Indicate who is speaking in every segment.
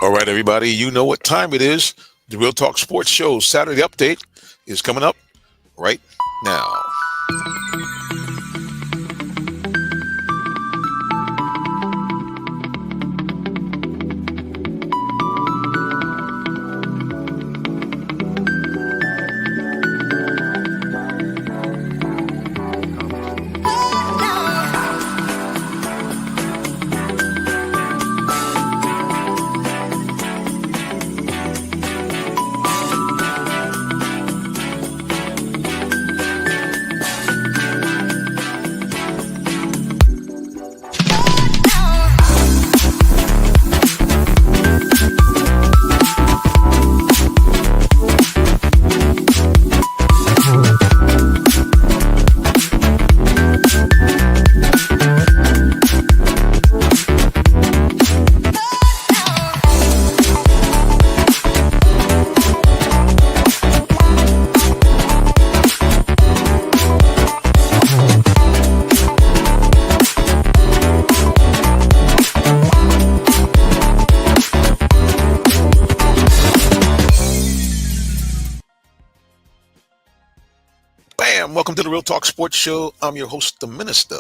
Speaker 1: All right, everybody, you know what time it is. The Real Talk Sports Show Saturday Update is coming up right now. Bam! Welcome to the Real Talk Sports Show. I'm your host, the Minister,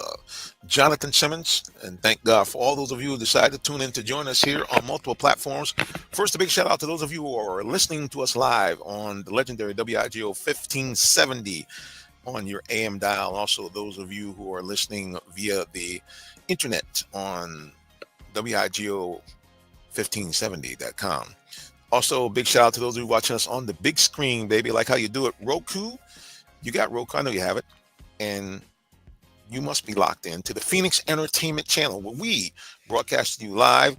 Speaker 1: Jonathan Simmons, and thank God for all those of you who decided to tune in to join us here on multiple platforms. First, a big shout out to those of you who are listening to us live on the legendary WIGO 1570 on your AM dial. Also, those of you who are listening via the internet on WIGO1570.com. Also, big shout out to those of you watching us on the big screen, baby. Like how you do it, Roku. You got Roku, I know you have it, and you must be locked in to the Phoenix Entertainment Channel, where we broadcast to you live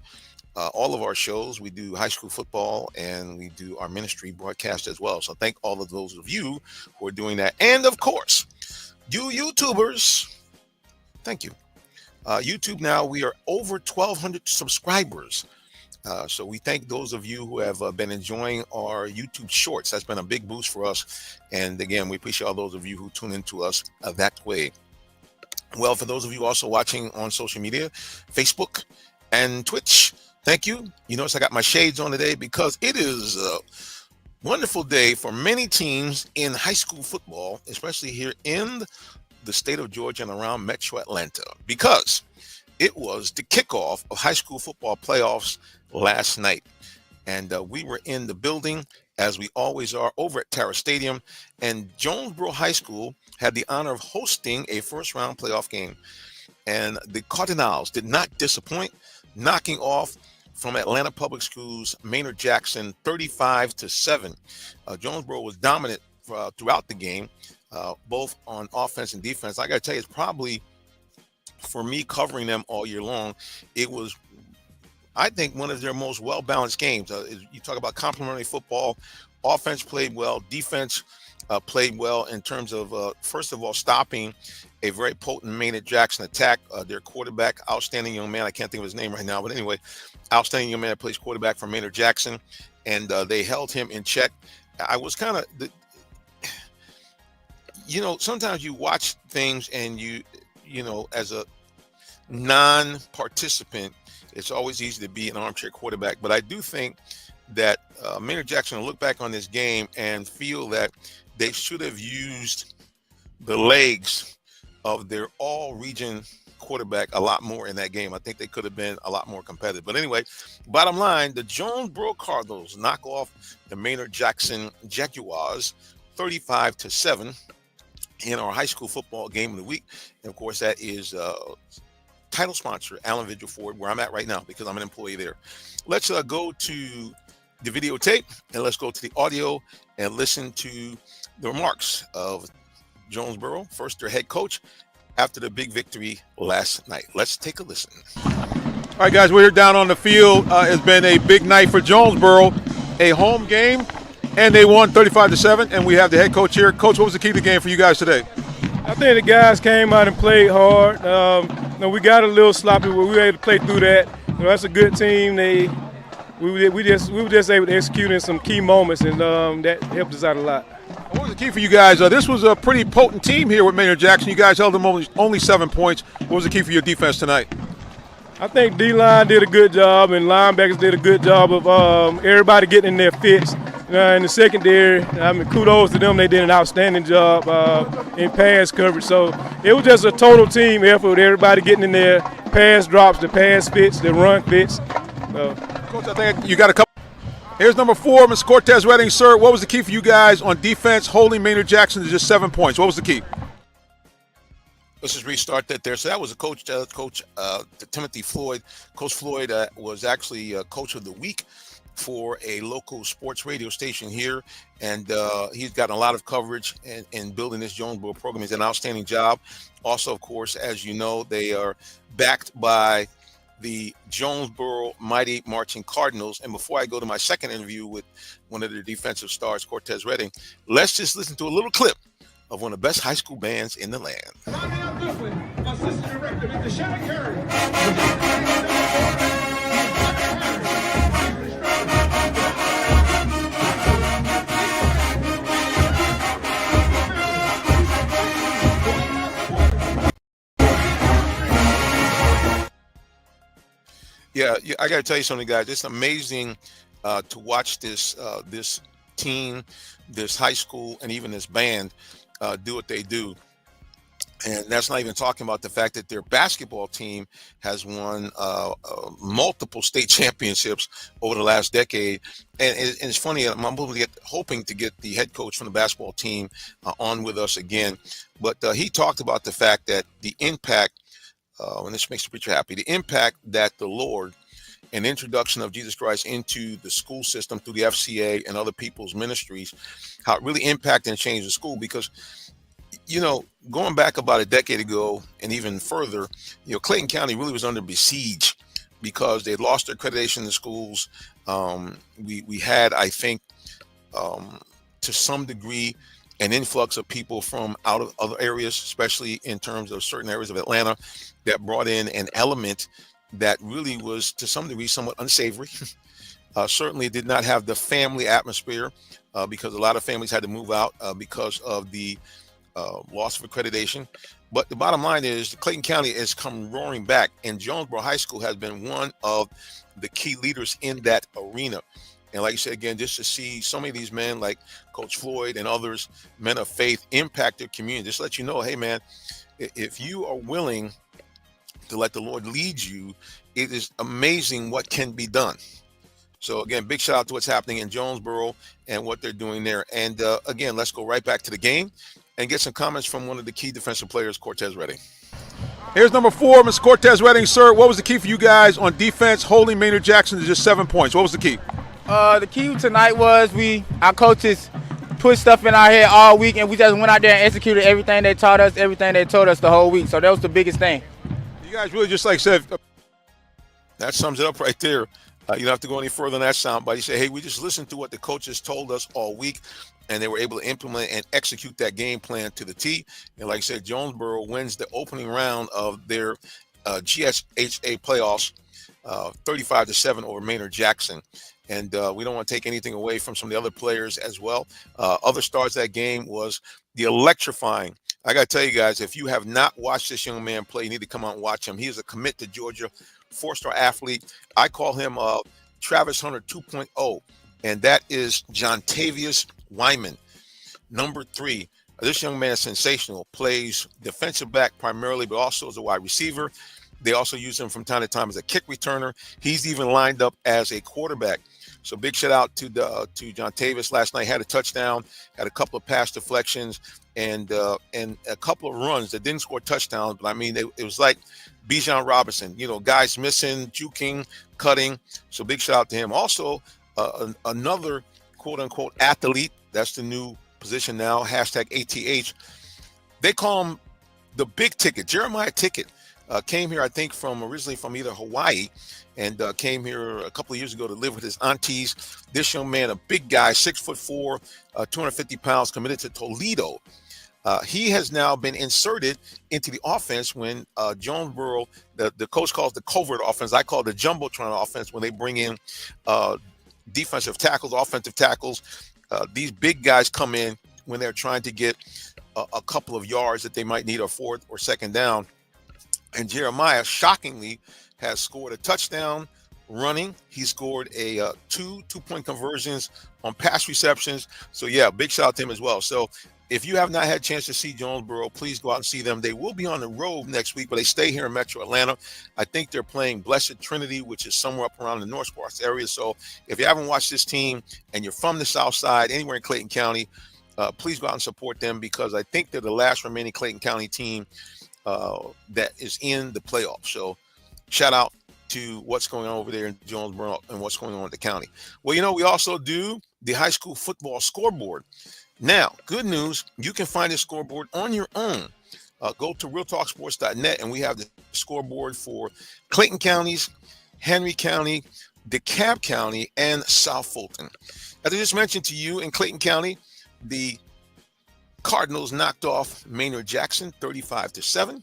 Speaker 1: all of our shows. We do high school football, and we do our ministry broadcast as well. So thank all of those of you who are doing that. And, of course, you YouTubers, thank you. YouTube now, we are over 1,200 subscribers. So we thank those of you who have been enjoying our YouTube shorts. That's been a big boost for us. And again, we appreciate all those of you who tune into us that way. Well, for those of you also watching on social media, Facebook and Twitch, thank you. You notice I got my shades on today because it is a wonderful day for many teams in high school football, especially here in the state of Georgia and around Metro Atlanta, because it was the kickoff of high school football playoffs last night. And we were in the building, as we always are, over at Tara Stadium. And Jonesboro High School had the honor of hosting a first-round playoff game. And the Cardinals did not disappoint, knocking off from Atlanta Public Schools Maynard Jackson 35-7. Jonesboro was dominant throughout the game, both on offense and defense. I got to tell you, it's probably, for me covering them all year long, it was, I think, one of their most well-balanced games. You talk about complementary football. Offense played well. Defense played well in terms of, first of all, stopping a very potent Maynard Jackson attack. Their quarterback, outstanding young man, I can't think of his name right now, but anyway, outstanding young man that plays quarterback for Maynard Jackson, and they held him in check. I was kind of, sometimes you watch things and you know, as a non-participant, it's always easy to be an armchair quarterback. But I do think that Maynard Jackson will look back on this game and feel that they should have used the legs of their all-region quarterback a lot more in that game. I think they could have been a lot more competitive. But anyway, bottom line, the Jonesboro Cardinals knock off the Maynard Jackson Jaguars 35-7 in our high school football game of the week. And of course, that is title sponsor Allen Vigil Ford, where I'm at right now because I'm an employee there. Let's go to the videotape and let's go to the audio and listen to the remarks of Jonesboro, first their head coach, after the big victory last night. Let's take a listen.
Speaker 2: All right, guys, we're here down on the field. It's been a big night for Jonesboro, a home game, and they won 35-7. And we have the head coach here. Coach, what was the key to the game for you guys today?
Speaker 3: I think the guys came out and played hard. We got a little sloppy, but we were able to play through that. That's a good team. We were just able to execute in some key moments, and that helped us out a lot.
Speaker 2: What was the key for you guys? This was a pretty potent team here with Maynard Jackson. You guys held them only 7 points. What was the key for your defense tonight?
Speaker 3: I think D-line did a good job, and linebackers did a good job of everybody getting in their fits. In the secondary, I mean, kudos to them. They did an outstanding job in pass coverage. So it was just a total team effort with everybody getting in their pass drops, the pass fits, the run fits.
Speaker 2: Coach, I think you got a couple. Here's number 4, Ms. Cortez Redding. Sir, what was the key for you guys on defense, holding Maynard Jackson to just 7 points? What was the key?
Speaker 1: Let's just restart that there. So that was a coach, Timothy Floyd. Coach Floyd was actually coach of the week for a local sports radio station here, and he's gotten a lot of coverage in building this Jonesboro program. He's done an outstanding job. Also, of course, as you know, they are backed by the Jonesboro Mighty Marching Cardinals. And before I go to my second interview with one of their defensive stars, Cortez Redding, let's just listen to a little clip of one of the best high school bands in the land.
Speaker 4: Assistant Director, Mr. Shannon Curry.
Speaker 1: Yeah, I got to tell you something, guys. It's amazing to watch this team, this high school, and even this band do what they do. And that's not even talking about the fact that their basketball team has won multiple state championships over the last decade. And it's funny, I'm hoping to get the head coach from the basketball team on with us again. But he talked about the fact that the impact, and this makes the preacher happy, the impact that the Lord and the introduction of Jesus Christ into the school system through the FCA and other people's ministries, how it really impacted and changed the school. Because, you know, going back about a decade ago and even further, you know, Clayton County really was under besiege because they lost their accreditation in the schools. We had, I think, to some degree, an influx of people from out of other areas, especially in terms of certain areas of Atlanta, that brought in an element that really was to some degree somewhat unsavory. Certainly did not have the family atmosphere because a lot of families had to move out because of the loss of accreditation. But the bottom line is Clayton County has come roaring back, and Jonesboro High School has been one of the key leaders in that arena. And like you said, again, just to see so many of these men like Coach Floyd and others, men of faith, impact their community, just let you know, hey, man, if you are willing to let the Lord lead you, it is amazing what can be done. So, again, big shout out to what's happening in Jonesboro and what they're doing there. And, again, let's go right back to the game and get some comments from one of the key defensive players, Cortez Redding.
Speaker 2: Here's number 4, Ms. Cortez Redding. Sir, what was the key for you guys on defense, holding Maynard Jackson to just 7 points? What was the key?
Speaker 5: The key tonight was our coaches put stuff in our head all week, and we just went out there and executed everything they taught us, everything they told us the whole week. So that was the biggest thing.
Speaker 2: You guys really just like said.
Speaker 1: That sums it up right there. You don't have to go any further than that soundbite. You say, hey, we just listened to what the coaches told us all week, and they were able to implement and execute that game plan to the T. And like I said, Jonesboro wins the opening round of their GSHA playoffs, 35-7 over Maynard Jackson. And we don't want to take anything away from some of the other players as well. Other stars that game was the electrifying. I got to tell you guys, if you have not watched this young man play, you need to come out and watch him. He is a commit to Georgia, 4-star athlete. I call him Travis Hunter 2.0, and that is Jontavius Wyman, number 3. This young man is sensational, plays defensive back primarily, but also as a wide receiver. They also use him from time to time as a kick returner. He's even lined up as a quarterback. So big shout out to Jontavius. Last night had a touchdown, had a couple of pass deflections, and a couple of runs that didn't score touchdowns. But I mean, it was like Bijan Robinson, you know, guys missing, juking, cutting. So big shout out to him. Also, another quote unquote athlete. That's the new position now. #ATH. They call him the big ticket, Jeremiah Ticket. Came here, I think, originally from either Hawaii, and came here a couple of years ago to live with his aunties. This young man, a big guy, 6'4", 250 pounds, committed to Toledo. He has now been inserted into the offense when Jonesboro, the coach calls the covert offense. I call it the Jumbotron offense when they bring in defensive tackles, offensive tackles. These big guys come in when they're trying to get a couple of yards that they might need a fourth or second down. And Jeremiah, shockingly, has scored a touchdown running. He scored a two-point conversions on pass receptions. So yeah, big shout out to him as well. So if you have not had a chance to see Jonesboro, please go out and see them. They will be on the road next week, but they stay here in Metro Atlanta. I think they're playing Blessed Trinity, which is somewhere up around the North Sparks area. So if you haven't watched this team and you're from the South Side, anywhere in Clayton County, please go out and support them, because I think they're the last remaining Clayton County team that is in the playoffs. So shout out to what's going on over there in Jonesboro and what's going on with the county. Well, you know, we also do the high school football scoreboard. Now, good news, you can find the scoreboard on your own. Go to realtalksports.net, and we have the scoreboard for Clayton counties, Henry County, DeKalb County, and South Fulton. As I just mentioned to you, in Clayton County, the Cardinals knocked off Maynard Jackson 35-7.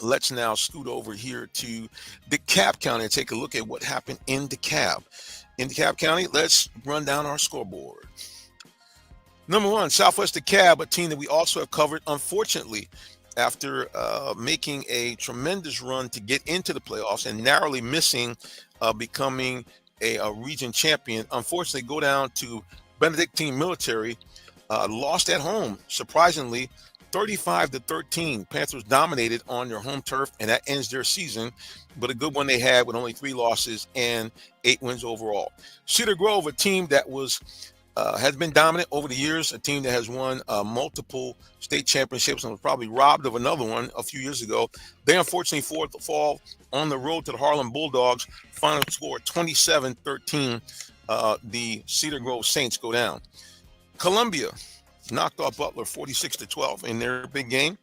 Speaker 1: Let's now scoot over here to DeKalb County and take a look at what happened in DeKalb. In DeKalb County, let's run down our scoreboard. Number one, Southwest DeKalb, a team that we also have covered, unfortunately, after making a tremendous run to get into the playoffs and narrowly missing becoming a region champion. Unfortunately, go down to Benedictine Military, lost at home, surprisingly, 35-13. Panthers dominated on their home turf, and that ends their season. But a good one they had with only 3 losses and 8 wins overall. Cedar Grove, a team that has been dominant over the years, a team that has won multiple state championships and was probably robbed of another one a few years ago. They unfortunately fall on the road to the Harlem Bulldogs. Final score 27-13. The Cedar Grove Saints go down. Columbia knocked off Butler 46-12 in their big game.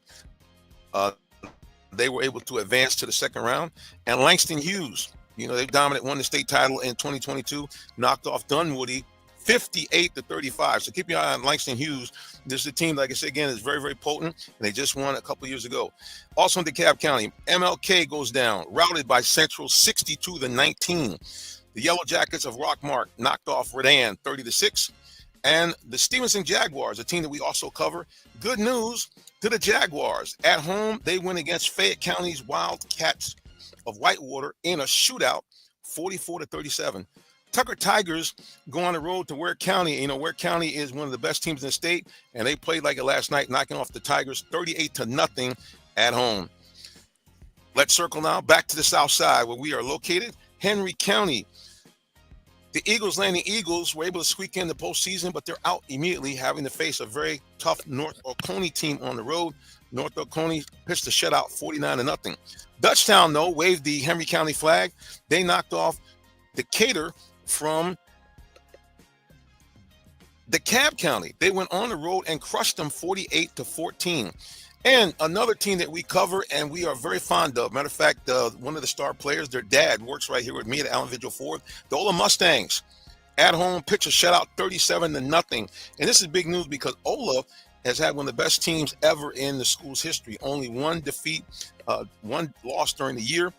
Speaker 1: They were able to advance to the second round. And Langston Hughes, you know, they won the state title in 2022, knocked off Dunwoody 58-35. So keep your eye on Langston Hughes. This is a team, like I said, again, is very, very potent, and they just won a couple years ago. Also in DeKalb County, MLK goes down, routed by Central 62-19. The Yellow Jackets of Rockmart knocked off Redan 30-6. And the Stevenson Jaguars, a team that we also cover. Good news to the Jaguars. At home, they win against Fayette County's Wildcats of Whitewater in a shootout, 44-37. Tucker Tigers go on the road to Ware County. You know, Ware County is one of the best teams in the state, and they played like it last night, knocking off the Tigers 38-0 at home. Let's circle now back to the south side where we are located. Henry County. The Eagles Landing Eagles were able to squeak in the postseason, but they're out immediately, having to face a very tough North Oconee team on the road. North Oconee pitched a shutout 49-0. Dutchtown, though, waved the Henry County flag. They knocked off Decatur from DeKalb County. They went on the road and crushed them 48-14. And another team that we cover and we are very fond of. Matter of fact, one of the star players, their dad, works right here with me at Allen Vigil Ford. The Ola Mustangs at home pitch a shutout 37-0. And this is big news because Ola has had one of the best teams ever in the school's history. Only one defeat, one loss during the year.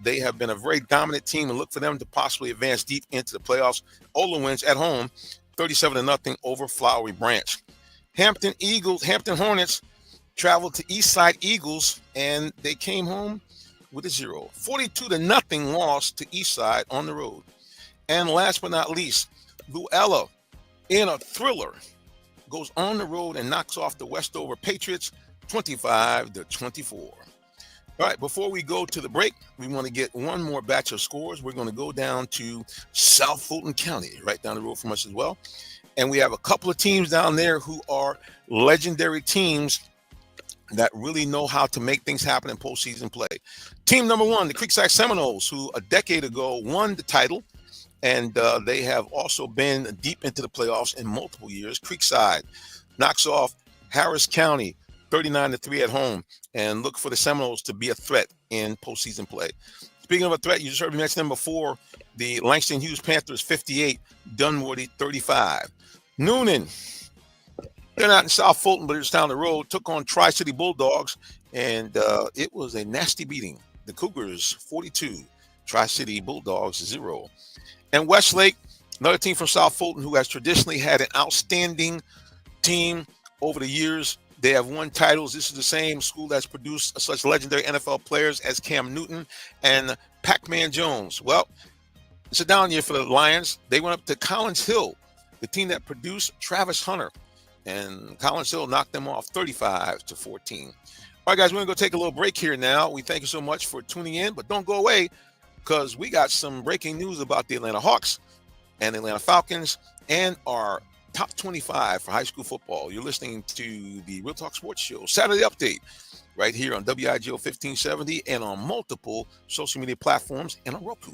Speaker 1: They have been a very dominant team and look for them to possibly advance deep into the playoffs. Ola wins at home 37-0 over Flowery Branch. Hampton Hornets traveled to Eastside Eagles, and they came home with a 0. 42-0 loss to Eastside on the road. And last but not least, Luella, in a thriller, goes on the road and knocks off the Westover Patriots 25-24. All right, before we go to the break, we want to get one more batch of scores. We're going to go down to South Fulton County, right down the road from us as well. And we have a couple of teams down there who are legendary teams that really know how to make things happen in postseason play. Team number one, the Creekside Seminoles, who a decade ago won the title, and they have also been deep into the playoffs in multiple years. Creekside knocks off Harris County 39-3 at home, and look for the Seminoles to be a threat in postseason play. Speaking of a threat, you just heard me mention them before. The Langston Hughes Panthers 58, Dunwoody 35. Noonan, they're not in South Fulton, but it's down the road, took on Tri-City Bulldogs, and it was a nasty beating. The Cougars 42, Tri-City Bulldogs 0. And Westlake, another team from South Fulton who has traditionally had an outstanding team over the years. They have won titles. This is the same school that's produced such legendary NFL players as Cam Newton and Pac-Man Jones. Well, it's a down year for the Lions. They went up to Collins Hill, the team that produced Travis Hunter, and Collins Hill knocked them off 35-14. All right, guys, we're going to go take a little break here now. We thank you so much for tuning in, but don't go away because we got some breaking news about the Atlanta Hawks and the Atlanta Falcons and our top 25 for high school football. You're listening to the Real Talk Sports Show Saturday Update right here on WIGO 1570 and on multiple social media platforms and on Roku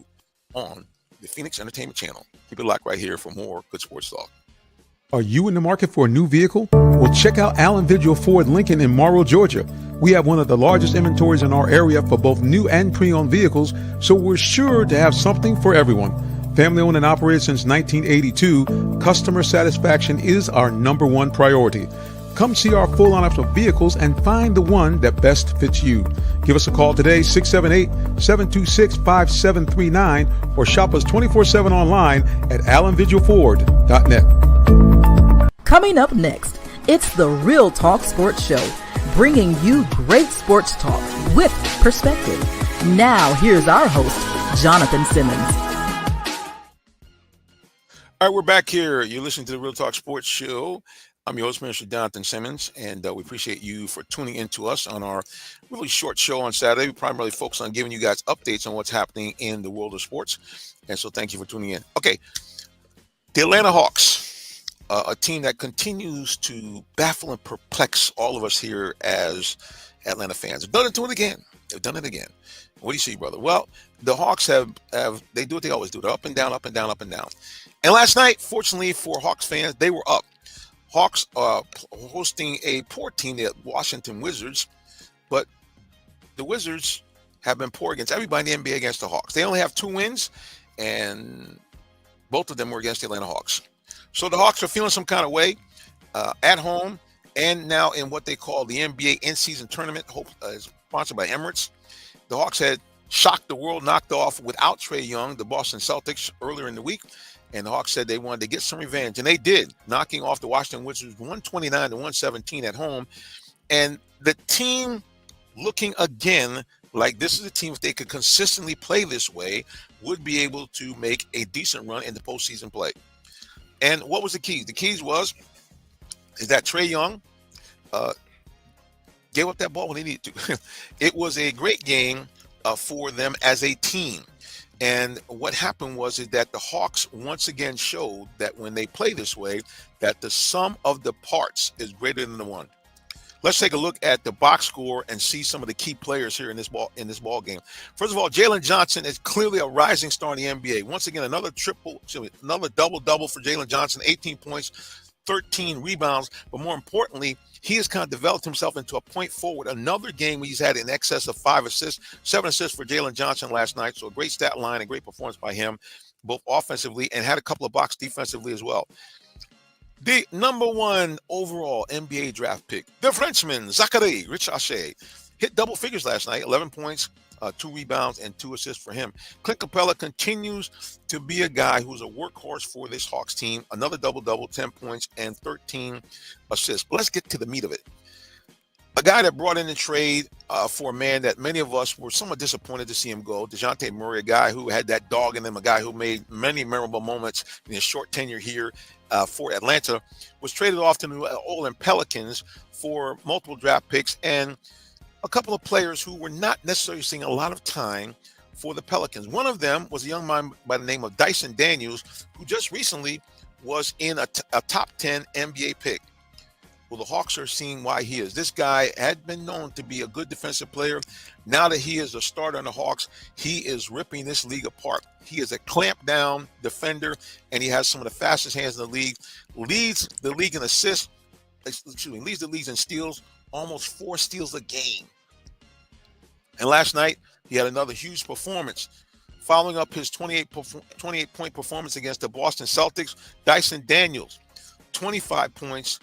Speaker 1: on the Phoenix Entertainment Channel. Keep it locked right here for more good sports talk.
Speaker 2: Are you in the market for a new vehicle? Well, check out Allen Vigil Ford Lincoln in Morrow, Georgia. We have one of the largest inventories in our area for both new and pre-owned vehicles, so we're sure to have something for everyone. Family owned and operated since 1982, customer satisfaction is our number one priority. Come see our full lineup of vehicles and find the one that best fits you. Give us a call today, 678-726-5739, or shop us 24/7 online at allenvigilford.net.
Speaker 6: Coming up next, it's the Real Talk Sports Show, bringing you great sports talk with perspective. Now, here's our host, Jonathan Simmons.
Speaker 1: All right, we're back here. You're listening to the Real Talk Sports Show. I'm your host, Mr. Jonathan Simmons, and we appreciate you for tuning in to us on our really short show on Saturday. We primarily focus on giving you guys updates on what's happening in the world of sports, and so thank you for tuning in. Okay, the Atlanta Hawks, a team that continues to baffle and perplex all of us here as Atlanta fans. They've done it to it again. They've done it again. What do you see, brother? Well, the Hawks have they do what they always do. They're up and down, up and down, up and down. And last night, fortunately for Hawks fans, they were up. Hawks hosting a poor team, the Washington Wizards, but the Wizards have been poor against everybody in the NBA against the Hawks. They only have 2 wins, and both of them were against the Atlanta Hawks. So the Hawks are feeling some kind of way at home and now in what they call the NBA in-season tournament, sponsored by Emirates. The Hawks had shocked the world, knocked off without Trae Young, the Boston Celtics, earlier in the week. And the Hawks said they wanted to get some revenge, and they did, knocking off the Washington Wizards 129-117 at home. And the team looking again like this is a team, if they could consistently play this way, would be able to make a decent run in the postseason play. And what was the key? The keys is that Trae Young gave up that ball when he needed to. It was a great game for them as a team. And what happened is that the Hawks once again showed that when they play this way, that the sum of the parts is greater than the one. Let's take a look at the box score and see some of the key players here in this ball game. First of all, Jalen Johnson is clearly a rising star in the NBA. Once again, another double-double for Jalen Johnson, 18 points, 13 rebounds. But more importantly, he has kind of developed himself into a point forward. Another game where he's had in excess of 5 assists, 7 assists for Jalen Johnson last night. So a great stat line, a great performance by him, both offensively and had a couple of blocks defensively as well. The number 1 overall NBA draft pick, the Frenchman, Zachary Richache, hit double figures last night, 11 points, 2 rebounds, and 2 assists for him. Clint Capella continues to be a guy who's a workhorse for this Hawks team. Another double-double, 10 points, and 13 assists. But let's get to the meat of it. A guy that brought in a trade for a man that many of us were somewhat disappointed to see him go, DeJounte Murray, a guy who had that dog in him, a guy who made many memorable moments in his short tenure here for Atlanta, was traded off to New Orleans Pelicans for multiple draft picks and a couple of players who were not necessarily seeing a lot of time for the Pelicans. One of them was a young man by the name of Dyson Daniels, who just recently was in a top 10 NBA pick. Well, the Hawks are seeing why he is. This guy had been known to be a good defensive player. Now that he is a starter on the Hawks, he is ripping this league apart. He is a clamp down defender, and he has some of the fastest hands in the league. Leads the league in assists. Leads the league in steals. Almost 4 steals a game. And last night, he had another huge performance. Following up his 28-point performance against the Boston Celtics, Dyson Daniels, 25 points,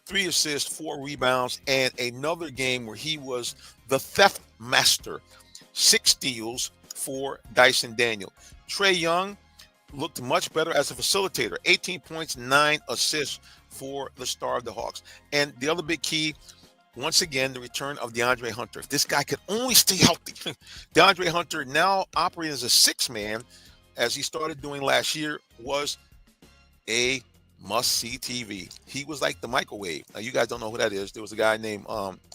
Speaker 1: 3 assists, 4 rebounds, and another game where he was the theft master. 6 steals for Dyson Daniels. Trae Young looked much better as a facilitator. 18 points, 9 assists for the star of the Hawks. And the other big key, once again, the return of DeAndre Hunter. If this guy could only stay healthy. DeAndre Hunter, now operating as a six-man, as he started doing last year, was a must-see TV. He was like the microwave. Now, you guys don't know who that is. There was a guy named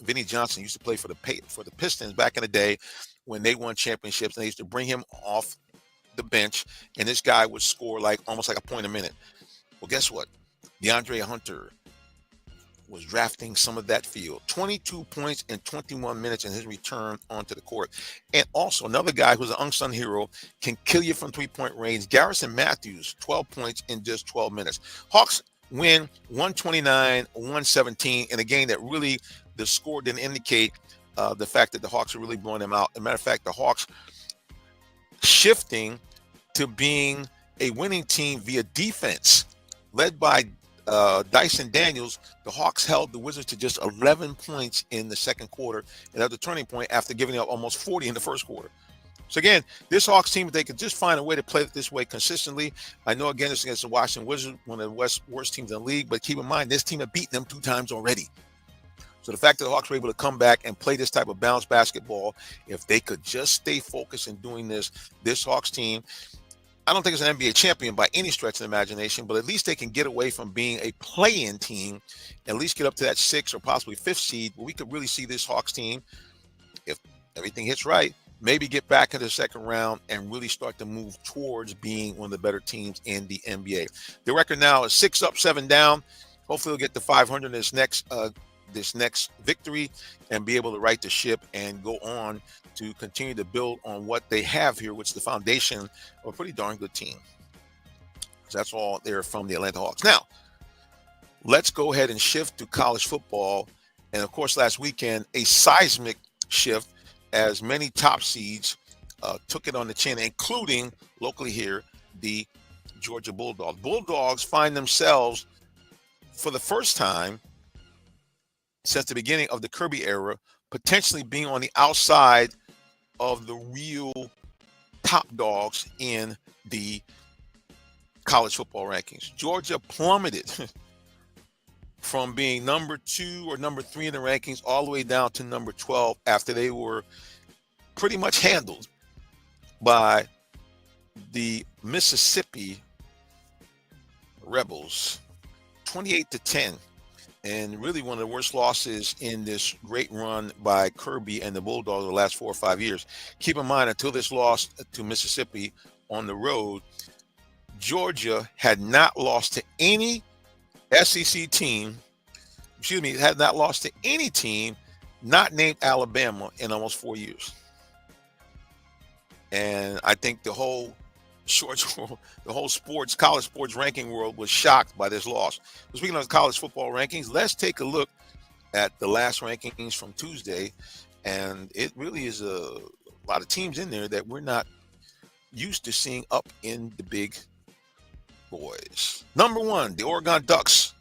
Speaker 1: Vinnie Johnson, used to play for the Pistons back in the day when they won championships, and they used to bring him off the bench, and this guy would score like almost like a point a minute. Well, guess what? DeAndre Hunter was drafting some of that field. 22 points in 21 minutes in his return onto the court. And also another guy who's an unsung hero, can kill you from three-point range. Garrison Matthews, 12 points in just 12 minutes. Hawks win 129-117 in a game that really, the score didn't indicate the fact that the Hawks are really blowing them out. As a matter of fact, the Hawks shifting to being a winning team via defense, led by Dyson Daniels. The Hawks held the Wizards to just 11 points in the second quarter, and at the turning point after giving up almost 40 in the first quarter. So again, this Hawks team, if they could just find a way to play it this way consistently. I know again it's against the Washington Wizards, one of the worst teams in the league, but keep in mind this team had beaten them 2 times already. So the fact that the Hawks were able to come back and play this type of balanced basketball, if they could just stay focused in doing this Hawks team, I don't think it's an NBA champion by any stretch of the imagination, but at least they can get away from being a play-in team, at least get up to that 6th or possibly 5th seed, where we could really see this Hawks team, if everything hits right, maybe get back into the second round and really start to move towards being one of the better teams in the NBA. The record now is 6 up, 7 down. Hopefully they'll get to 500 in this next victory and be able to right the ship and go on to continue to build on what they have here, which is the foundation of a pretty darn good team. So that's all there from the Atlanta Hawks. Now, let's go ahead and shift to college football. And of course, last weekend, a seismic shift as many top seeds took it on the chin, including locally here, the Georgia Bulldogs. Bulldogs find themselves for the first time since the beginning of the Kirby era, potentially being on the outside of the real top dogs in the college football rankings. Georgia plummeted from being number 2 or number 3 in the rankings all the way down to number 12 after they were pretty much handled by the Mississippi Rebels, 28-10. And really one of the worst losses in this great run by Kirby and the Bulldogs the last 4 or 5 years. Keep in mind, until this loss to Mississippi on the road, Georgia had not lost to any SEC team, had not lost to any team not named Alabama in almost 4 years. And I think the whole college sports ranking world was shocked by this loss. So speaking of college football rankings, let's take a look at the last rankings from Tuesday. And it really is a lot of teams in there that we're not used to seeing up in the big boys. Number 1, the Oregon Ducks,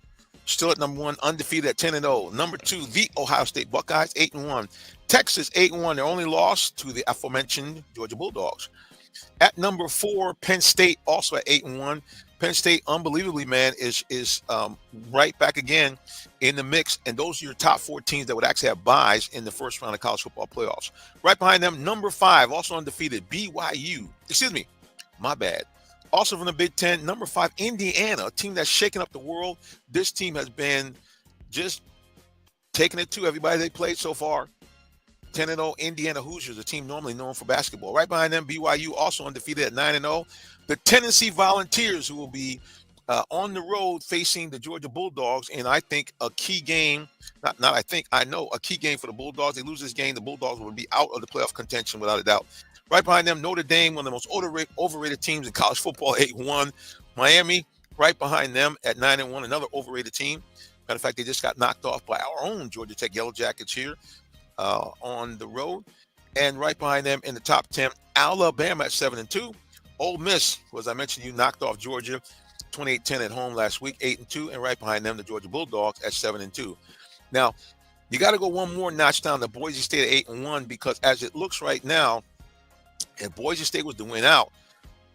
Speaker 1: still at number 1, undefeated at 10-0. Number 2, the Ohio State Buckeyes, 8-1. Texas, 8-1. Their only loss to the aforementioned Georgia Bulldogs. At number 4, Penn State, also at 8-1. Penn State, unbelievably, man, is right back again in the mix. And those are your top 4 teams that would actually have buys in the first round of college football playoffs. Right behind them, number 5, also undefeated, BYU. Also from the Big Ten, number 5, Indiana, a team that's shaking up the world. This team has been just taking it to everybody they played so far. 10-0 Indiana Hoosiers, a team normally known for basketball. Right behind them, BYU, also undefeated at 9-0. The Tennessee Volunteers, who will be on the road facing the Georgia Bulldogs, and I think a key game, I know a key game for the Bulldogs. They lose this game, the Bulldogs will be out of the playoff contention without a doubt. Right behind them, Notre Dame, one of the most overrated teams in college football, 8-1. Miami, right behind them at 9-1, another overrated team. Matter of fact, they just got knocked off by our own Georgia Tech Yellow Jackets here on the road. And right behind them in the top 10, Alabama at 7-2. Ole Miss, who, as I mentioned, you knocked off Georgia 28-10 at home last week, 8-2. And right behind them, the Georgia Bulldogs at 7-2. Now, you got to go one more notch down to Boise State at 8-1, because as it looks right now, if Boise State was to win out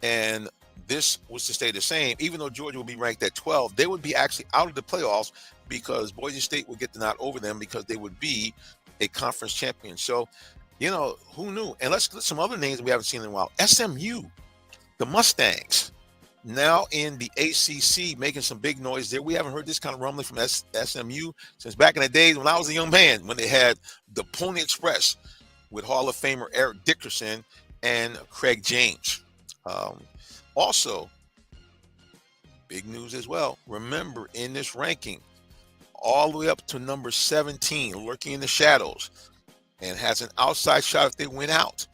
Speaker 1: and this was to stay the same, even though Georgia would be ranked at 12, they would be actually out of the playoffs because Boise State would get the nod over them because they would be a conference champion. So, who knew? And let's get some other names we haven't seen in a while. SMU, the Mustangs, now in the ACC, making some big noise there. We haven't heard this kind of rumbling from SMU since back in the days when I was a young man, when they had the Pony Express with Hall of Famer Eric Dickerson and Craig James. Also, big news as well. Remember, in this ranking, all the way up to number 17, lurking in the shadows, and has an outside shot if they win out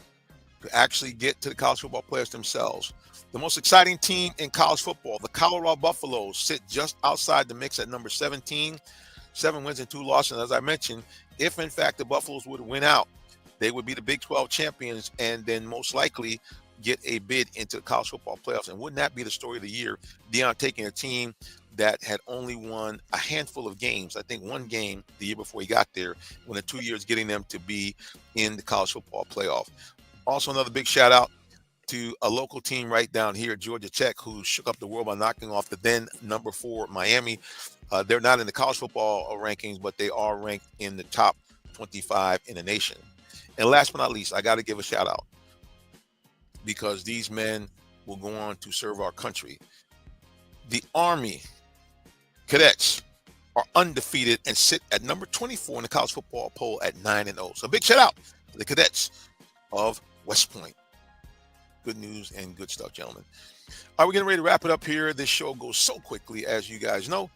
Speaker 1: to actually get to the college football players themselves. The most exciting team in college football, the Colorado Buffaloes, sit just outside the mix at number 17, 7 wins and 2 losses. As I mentioned, if in fact the Buffaloes would win out, they would be the Big 12 champions and then most likely get a bid into the college football playoffs. And wouldn't that be the story of the year? Deion taking a team that had only won a handful of games, I think one game the year before he got there, when in 2 years getting them to be in the college football playoff. Also, another big shout out to a local team right down here, Georgia Tech, who shook up the world by knocking off the then number 4 Miami. They're not in the college football rankings, but they are ranked in the top 25 in the nation. And last but not least, I got to give a shout out because these men will go on to serve our country. The Army Cadets are undefeated and sit at number 24 in the college football poll at 9-0. So big shout out to the Cadets of West Point. Good news and good stuff, gentlemen. All right, we're getting ready to wrap it up here. This show goes so quickly, as you guys know,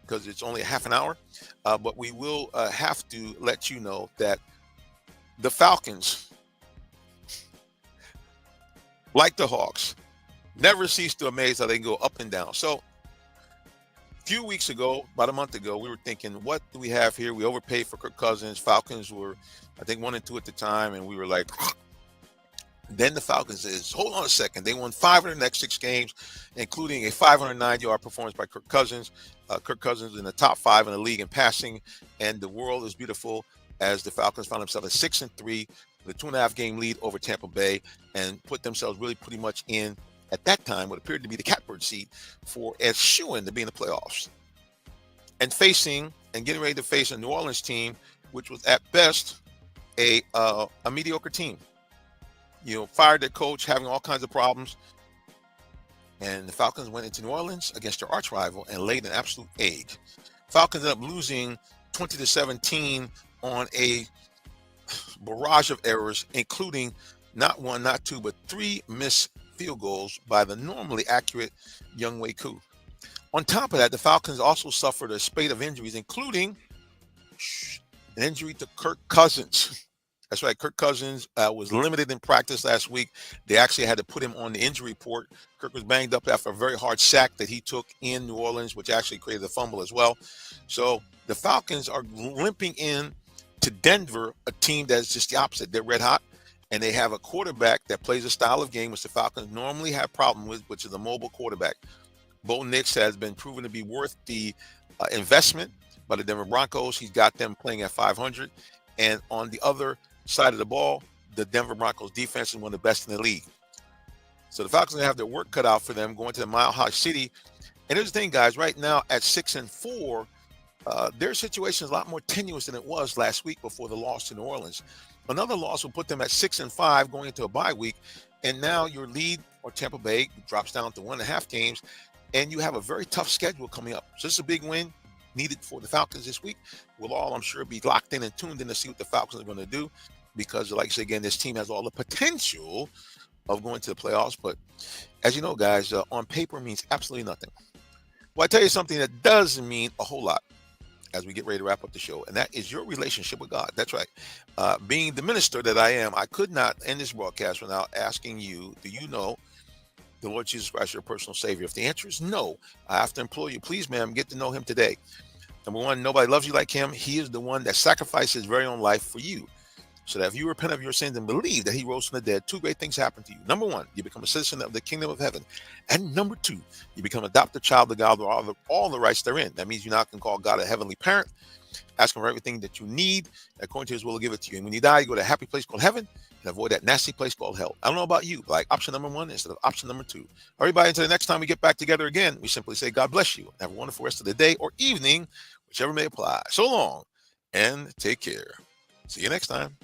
Speaker 1: because it's only a half an hour. But we will have to let you know that the Falcons, like the Hawks, never cease to amaze how they can go up and down. So a few weeks ago, about a month ago, we were thinking, what do we have here? We overpaid for Kirk Cousins. Falcons were, I think, 1-2 at the time, and we were like, then the Falcons says, hold on a second. They won 5 of the next 6 games, including a 509-yard performance by Kirk Cousins. Kirk Cousins in the top 5 in the league in passing, and the world is beautiful as the Falcons found themselves at 6-3 with a 2.5-game lead over Tampa Bay and put themselves really pretty much in, at that time, what appeared to be the catbird seat for as shoo-in to be in the playoffs. And getting ready to face a New Orleans team, which was at best a mediocre team. Fired their coach, having all kinds of problems. And the Falcons went into New Orleans against their arch rival and laid an absolute egg. Falcons ended up losing 20-17 on a barrage of errors, including not 1, not 2, but 3 missed field goals by the normally accurate Younghoe Koo. On top of that, the Falcons also suffered a spate of injuries, including an injury to Kirk Cousins. That's right. Kirk Cousins was limited in practice last week. They actually had to put him on the injury report. Kirk was banged up after a very hard sack that he took in New Orleans, which actually created a fumble as well. So the Falcons are limping in to Denver, a team that's just the opposite. They're red hot, and they have a quarterback that plays a style of game which the Falcons normally have problem with, which is a mobile quarterback. Bo Nix has been proven to be worth the investment by the Denver Broncos. He's got them playing at 500. And on the other side of the ball, the Denver Broncos defense is one of the best in the league. So the Falcons are going to have their work cut out for them going to the Mile High City. And here's the thing, guys, right now at 6-4, their situation is a lot more tenuous than it was last week before the loss to New Orleans. Another loss will put them at 6-5 going into a bye week. And now your lead, or Tampa Bay, drops down to 1.5 games. And you have a very tough schedule coming up. So this is a big win needed for the Falcons this week. We'll all, I'm sure, be locked in and tuned in to see what the Falcons are going to do. Because, like I say again, this team has all the potential of going to the playoffs. But as you know, guys, on paper means absolutely nothing. Well, I tell you something that does mean a whole lot as we get ready to wrap up the show, and that is your relationship with God. That's right. Being the minister that I am, I could not end this broadcast without asking you, do you know the Lord Jesus Christ, your personal Savior? If the answer is no, I have to implore you, please, ma'am, get to know him today. Number one, nobody loves you like him. He is the one that sacrificed his very own life for you. so that if you repent of your sins and believe that he rose from the dead, two great things happen to you. Number one, you become a citizen of the kingdom of heaven. And number two, you become an adopted child of God with all the rights therein. That means you now can call God a heavenly parent, ask him for everything that you need. According to his will, he'll give it to you. And when you die, you go to a happy place called heaven and avoid that nasty place called hell. I don't know about you, but like option number one instead of option number two. Everybody, until the next time we get back together again, we simply say, God bless you. Have a wonderful rest of the day or evening, whichever may apply. So long and take care. See you next time.